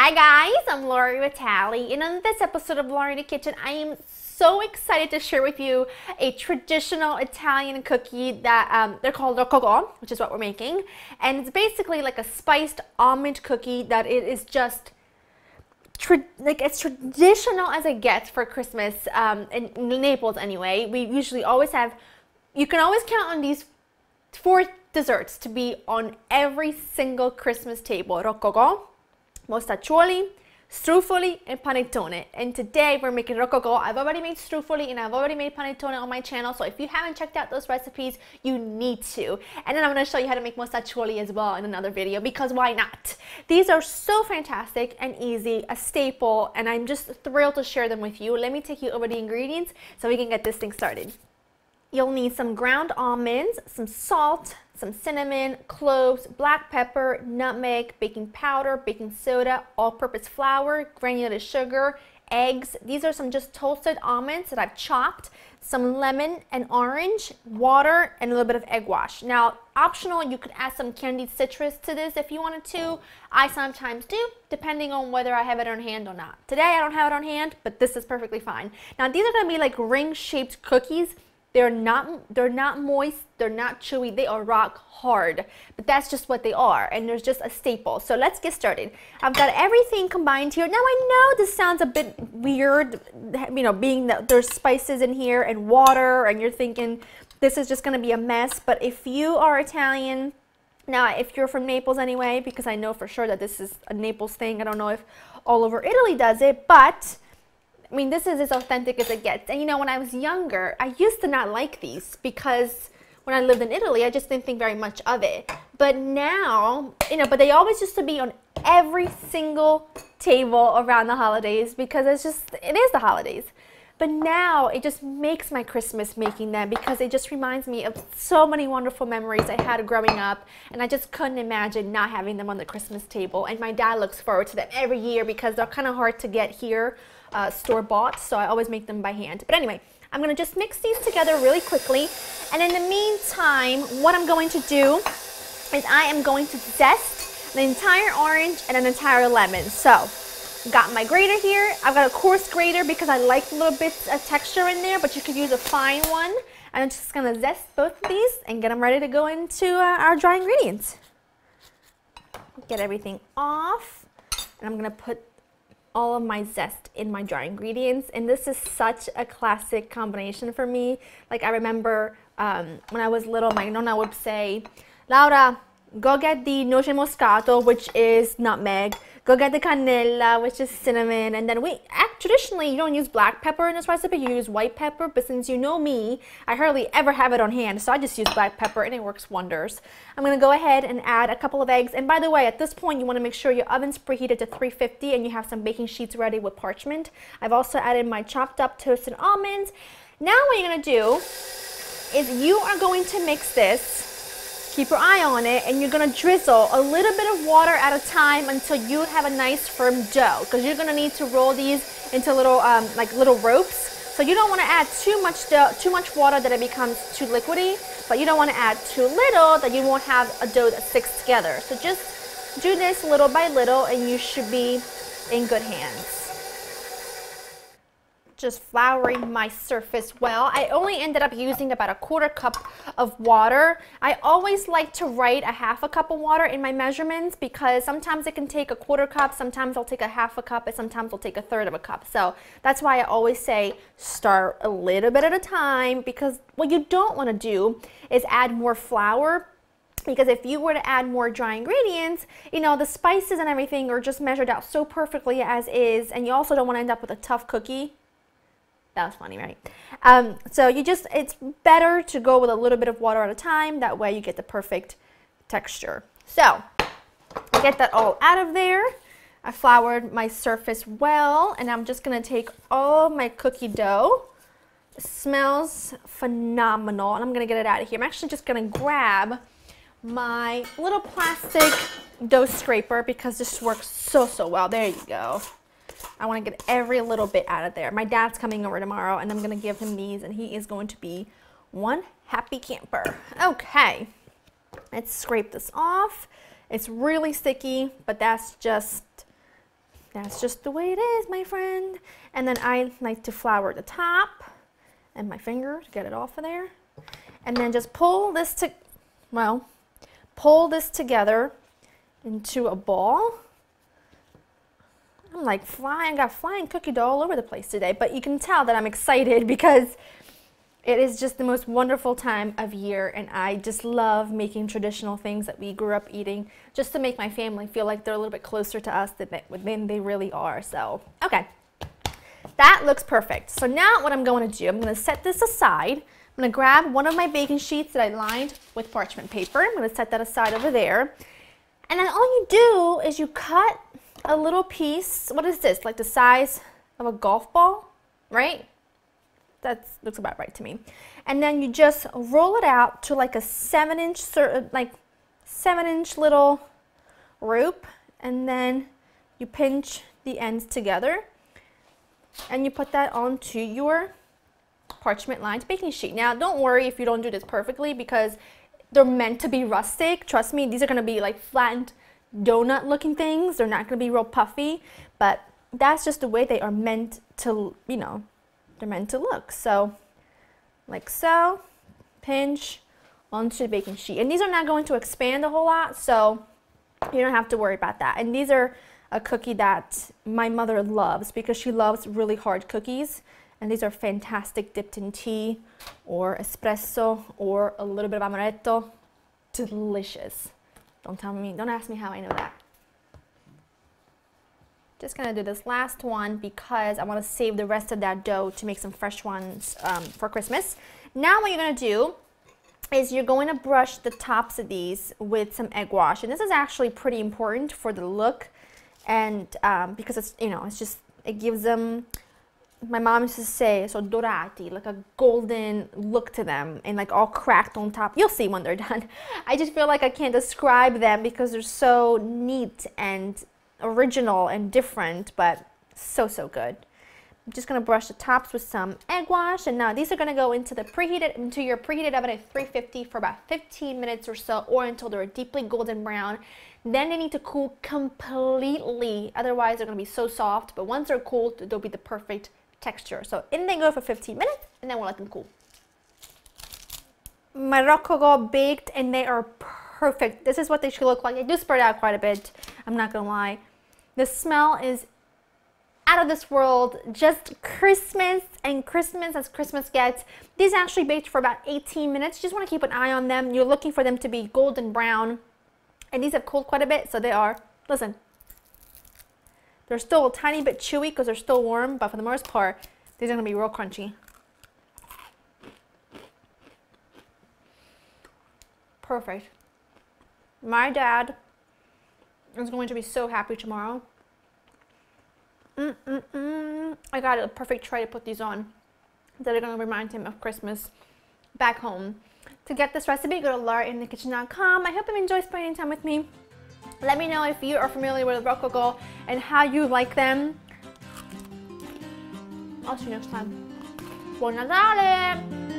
Hi guys, I'm Lori Vitale, and on this episode of Lori in the Kitchen, I am so excited to share with you a traditional Italian cookie that they're called Rococo, which is what we're making, and it's basically like a spiced almond cookie that it is just as traditional as it gets for Christmas in Naples anyway. We usually always have, you can always count on these four desserts to be on every single Christmas table: Rococo, mostaccioli, strufoli, and panettone. And today we're making Rococo. I've already made strufoli and I've already made panettone on my channel, so if you haven't checked out those recipes, you need to. And then I'm going to show you how to make mostaccioli as well in another video, because why not? These are so fantastic and easy, a staple, and I'm just thrilled to share them with you. Let me take you over the ingredients so we can get this thing started. You'll need some ground almonds, some salt, some cinnamon, cloves, black pepper, nutmeg, baking powder, baking soda, all-purpose flour, granulated sugar, eggs. These are some just toasted almonds that I've chopped, some lemon and orange, water, and a little bit of egg wash. Now, optional, you could add some candied citrus to this if you wanted to. I sometimes do, depending on whether I have it on hand or not. Today, I don't have it on hand, but this is perfectly fine. Now, these are going to be like ring-shaped cookies. They're not moist, they're not chewy, they are rock hard, but that's just what they are, and there's just a staple. So let's get started. I've got everything combined here. Now I know this sounds a bit weird, you know, being that there's spices in here and water, and you're thinking this is just gonna be a mess, but if you are Italian, now if you're from Naples anyway, because I know for sure that this is a Naples thing, I don't know if all over Italy does it, but I mean, this is as authentic as it gets. And you know, when I was younger, I used to not like these because when I lived in Italy, I just didn't think very much of it. But now, you know, but they always used to be on every single table around the holidays because it is the holidays. But now it just makes my Christmas making them, because it just reminds me of so many wonderful memories I had growing up, and I just couldn't imagine not having them on the Christmas table. And my dad looks forward to them every year because they're kind of hard to get here, store-bought, so I always make them by hand. But anyway, I'm going to just mix these together really quickly, and in the meantime, what I'm going to do is I am going to zest an entire orange and an entire lemon. So got my grater here. I've got a coarse grater because I like little bits of texture in there, but you could use a fine one. And I'm just going to zest both of these and get them ready to go into our dry ingredients. Get everything off, and I'm going to put all of my zest in my dry ingredients, and this is such a classic combination for me. Like, I remember when I was little, my nonna would say, "Laura, go get the noce moscato," which is nutmeg. Go get the cannella, which is cinnamon. And then traditionally, you don't use black pepper in this recipe, you use white pepper. But since you know me, I hardly ever have it on hand, so I just use black pepper and it works wonders. I'm going to go ahead and add a couple of eggs. And by the way, at this point, you want to make sure your oven's preheated to 350 and you have some baking sheets ready with parchment. I've also added my chopped up toasted almonds. Now what you're going to do is you are going to mix this. Keep your eye on it, and you're going to drizzle a little bit of water at a time until you have a nice firm dough, because you're going to need to roll these into little little ropes. So you don't want to add too much water that it becomes too liquidy, but you don't want to add too little that you won't have a dough that sticks together. So just do this little by little and you should be in good hands. Just flouring my surface well. I only ended up using about a quarter cup of water. I always like to write a half a cup of water in my measurements, because sometimes it can take a quarter cup, sometimes I'll take a half a cup, and sometimes I'll take a third of a cup. So that's why I always say start a little bit at a time, because what you don't want to do is add more flour. Because if you were to add more dry ingredients, you know, the spices and everything are just measured out so perfectly as is, and you also don't want to end up with a tough cookie. That was funny, right? So it's better to go with a little bit of water at a time. That way you get the perfect texture. So get that all out of there. I floured my surface well, and I'm just going to take all my cookie dough. It smells phenomenal, and I'm going to get it out of here. I'm actually just going to grab my little plastic dough scraper because this works so well. There you go. I want to get every little bit out of there. My dad's coming over tomorrow, and I'm going to give him these, and he is going to be one happy camper. Okay, let's scrape this off. It's really sticky, but that's just That's just the way it is, my friend. And then I like to flour the top and my finger to get it off of there. And then just pull this together into a ball. I'm like flying, I got flying cookie dough all over the place today, but you can tell that I'm excited because it is just the most wonderful time of year, and I just love making traditional things that we grew up eating just to make my family feel like they're a little bit closer to us than they really are. So, okay, that looks perfect. So now what I'm going to do, I'm going to set this aside. I'm going to grab one of my baking sheets that I lined with parchment paper. I'm going to set that aside over there. And then all you do is you cut a little piece. What is this? Like the size of a golf ball, right? That looks about right to me. And then you just roll it out to like a 7-inch little rope, and then you pinch the ends together and you put that onto your parchment lined baking sheet. Now don't worry if you don't do this perfectly because they're meant to be rustic. Trust me, these are going to be like flattened donut looking things. They're not going to be real puffy, but that's just the way they are meant to, you know, they're meant to look. So like so, pinch onto the baking sheet. And these are not going to expand a whole lot, so you don't have to worry about that. And these are a cookie that my mother loves because she loves really hard cookies. And these are fantastic dipped in tea or espresso or a little bit of amaretto. Delicious. Don't ask me how I know that. Just gonna do this last one because I want to save the rest of that dough to make some fresh ones for Christmas. Now what you're gonna do is you're going to brush the tops of these with some egg wash, and this is actually pretty important for the look, and because it's, you know, it gives them, my mom used to say, so dorati, like a golden look to them, and like all cracked on top. You'll see when they're done. I just feel like I can't describe them because they're so neat and original and different, but so good. I'm just gonna brush the tops with some egg wash, and now these are gonna go into your preheated oven at 350 for about 15 minutes or so, or until they're deeply golden brown. Then they need to cool completely, otherwise they're gonna be so soft. But once they're cooled, they'll be the perfect texture. So in they go for 15 minutes, and then we'll let them cool. My Rococo baked, and they are perfect. This is what they should look like. They do spread out quite a bit, I'm not gonna lie. The smell is out of this world, just Christmas, and Christmas as Christmas gets. These actually baked for about 18 minutes. You just want to keep an eye on them. You're looking for them to be golden brown, and these have cooled quite a bit, so they are, listen, they're still a tiny bit chewy because they're still warm, but for the most part, these are going to be real crunchy. Perfect. My dad is going to be so happy tomorrow. I got a perfect tray to put these on that are going to remind him of Christmas back home. To get this recipe, go to laurainthekitchen.com. I hope you enjoy spending time with me. Let me know if you are familiar with Rococo and how you like them. I'll see you next time. Buon Natale!